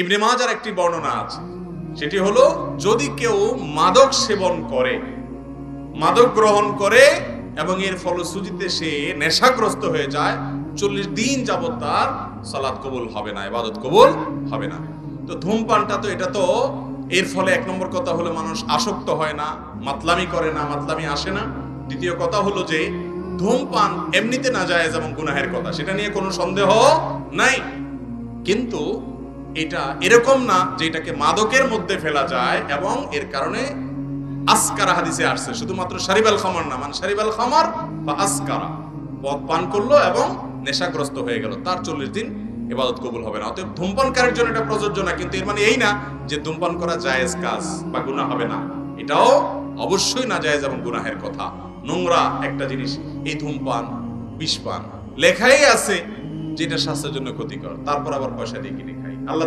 ইবনে মাজার একটি বর্ণনা আছে, সেটি হলো যদি কেউ মাদক সেবন করে, মাদক গ্রহণ করে এবং এর ফলশ্রুতিতে সে নেশাগ্রস্ত হয়ে যায়, 40 দিন যাবত তার সালাত কবুল হবে না, ইবাদত কবুল হবে না। তো ধূমপানটা তো এটা তো এর ফলে এক নম্বর কথা হলো মানুষ আসক্ত হয় না, মাতলামি করে না, মাতলামি আসে না। দ্বিতীয় কথা হলো যে ধূমপান এমনিতে নাজায়েজ এবং গুনাহের কথা, সেটা নিয়ে কোনো সন্দেহ নাই, কিন্তু এটা এরকম না যে এটাকে মাদকের মধ্যে ফেলা যায় এবং এর কারণে আসকারা হাদিসে আসছে শুধুমাত্র শারিবাল খামার না, মানে শারিবাল খামার বা আসকারা মদ পান করলো এবং নেশাগ্রস্ত হয়ে গেল, তার 40 দিন ইবাদত কবুল হবে না। অতএব ধূমপানকারীর জন্য এটা প্রযোজ্য না, কিন্তু এর মানে এই না যে ধূমপান করা জায়েজ কাজ বা গুনাহ হবে না, এটাও অবশ্যই না জায়েজ এবং গুনাহের কথা। নোংরা একটা জিনিস এই ধূমপান, বিষপান, লেখাই আছে যেটা স্বাস্থ্যের জন্য ক্ষতিকর, তারপর আবার পয়সা দিয়ে কিনে খাই। আল্লাহ